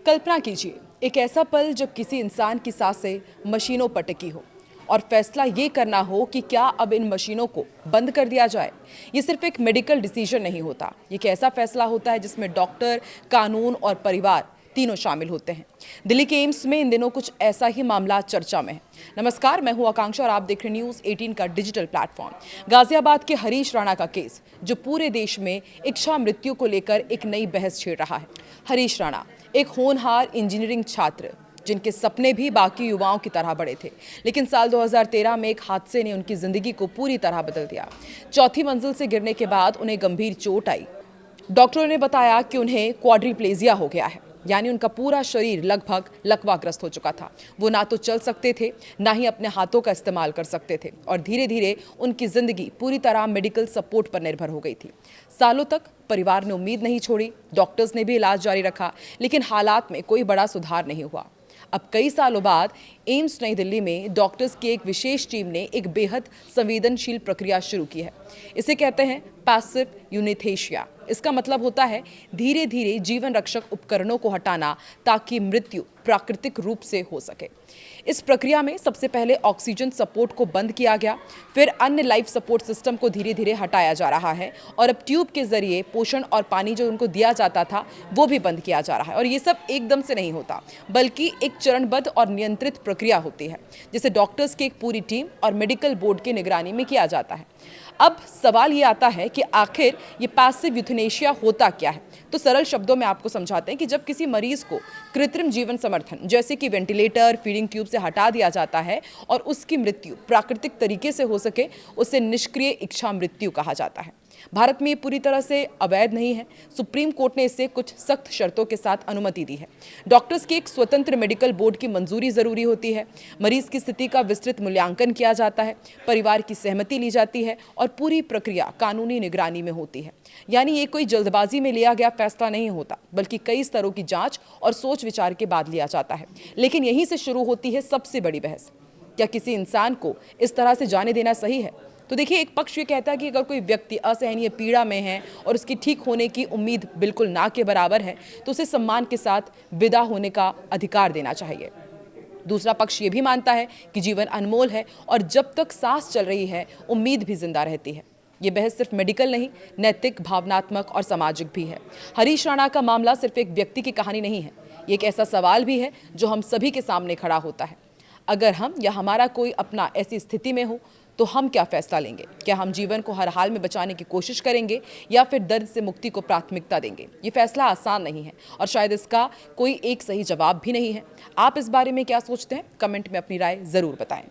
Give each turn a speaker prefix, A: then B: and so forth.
A: कल्पना कीजिए एक ऐसा पल जब किसी इंसान की सांसें मशीनों पर टिकी हो और फैसला ये करना हो कि क्या अब इन मशीनों को बंद कर दिया जाए। ये सिर्फ एक मेडिकल डिसीजन नहीं होता, ये एक ऐसा फैसला होता है जिसमें डॉक्टर, कानून और परिवार तीनों शामिल होते हैं। दिल्ली के एम्स में इन दिनों कुछ ऐसा ही मामला चर्चा में है। नमस्कार, मैं हूं आकांक्षा और आप देख रहे हैं न्यूज़ 18 का डिजिटल प्लेटफॉर्म। गाजियाबाद के हरीश राणा का केस जो पूरे देश में इच्छा मृत्यु को लेकर एक नई बहस छेड़ रहा है। हरीश राणा एक होनहार इंजीनियरिंग छात्र जिनके सपने भी बाकी युवाओं की तरह बड़े थे, लेकिन साल 2013 में एक हादसे ने उनकी जिंदगी को पूरी तरह बदल दिया। चौथी मंजिल से गिरने के बाद उन्हें गंभीर चोट आई। डॉक्टरों ने बताया कि उन्हें क्वाड्रिप्लेजिया हो गया है, यानी उनका पूरा शरीर लगभग लकवाग्रस्त हो चुका था। वो ना तो चल सकते थे, ना ही अपने हाथों का इस्तेमाल कर सकते थे और धीरे धीरे उनकी जिंदगी पूरी तरह मेडिकल सपोर्ट पर निर्भर हो गई थी। सालों तक परिवार ने उम्मीद नहीं छोड़ी, डॉक्टर्स ने भी इलाज जारी रखा, लेकिन हालात में कोई बड़ा सुधार नहीं हुआ। अब कई सालों बाद एम्स नई दिल्ली में डॉक्टर्स की एक विशेष टीम ने एक बेहद संवेदनशील प्रक्रिया शुरू की है। इसे कहते हैं पैसिव यूनेस्थेसिया। इसका मतलब होता है धीरे धीरे जीवन रक्षक उपकरणों को हटाना ताकि मृत्यु प्राकृतिक रूप से हो सके। इस प्रक्रिया में सबसे पहले ऑक्सीजन सपोर्ट को बंद किया गया, फिर अन्य लाइफ सपोर्ट सिस्टम को धीरे धीरे हटाया जा रहा है और अब ट्यूब के जरिए पोषण और पानी जो उनको दिया जाता था वो भी बंद किया जा रहा है। और ये सब एकदम से नहीं होता, बल्कि एक चरणबद्ध और नियंत्रित प्रक्रिया होती है, जिसे डॉक्टर्स की एक पूरी टीम और मेडिकल बोर्ड की निगरानी में किया जाता है। अब सवाल ये आता है कि आखिर ये पैसिव यूथनेशिया होता क्या है। तो सरल शब्दों में आपको समझाते हैं कि जब किसी मरीज को कृत्रिम जीवन समर्थन जैसे कि वेंटिलेटर, फीडिंग ट्यूब से हटा दिया जाता है और उसकी मृत्यु प्राकृतिक तरीके से हो सके, उसे निष्क्रिय इच्छा मृत्यु कहा जाता है। भारत में ये पूरी तरह से अवैध नहीं है। सुप्रीम कोर्ट ने इसे कुछ सख्त शर्तों के साथ अनुमति दी है। डॉक्टर्स के एक स्वतंत्र मेडिकल बोर्ड की मंजूरी जरूरी होती है, मरीज की स्थिति का विस्तृत मूल्यांकन किया जाता है, परिवार की सहमति ली जाती है और पूरी प्रक्रिया कानूनी निगरानी में होती है। यानी ये कोई जल्दबाजी में लिया गया फैसला नहीं होता, बल्कि कई स्तरों की जांच और सोच विचार के बाद लिया जाता है। लेकिन यहीं से शुरू होती है सबसे बड़ी बहस, क्या किसी इंसान को इस तरह से जाने देना सही है? तो देखिए, एक पक्ष ये कहता है कि अगर कोई व्यक्ति असहनीय पीड़ा में है और उसकी ठीक होने की उम्मीद बिल्कुल ना के बराबर है, तो उसे सम्मान के साथ विदा होने का अधिकार देना चाहिए। दूसरा पक्ष ये भी मानता है कि जीवन अनमोल है और जब तक सांस चल रही है उम्मीद भी जिंदा रहती है। ये बहस सिर्फ मेडिकल नहीं, नैतिक, भावनात्मक और सामाजिक भी है। हरीश राणा का मामला सिर्फ एक व्यक्ति की कहानी नहीं है, ये एक ऐसा सवाल भी है जो हम सभी के सामने खड़ा होता है। अगर हम या हमारा कोई अपना ऐसी स्थिति में हो तो हम क्या फैसला लेंगे? क्या हम जीवन को हर हाल में बचाने की कोशिश करेंगे या फिर दर्द से मुक्ति को प्राथमिकता देंगे? ये फैसला आसान नहीं है और शायद इसका कोई एक सही जवाब भी नहीं है। आप इस बारे में क्या सोचते हैं? कमेंट में अपनी राय जरूर बताएं।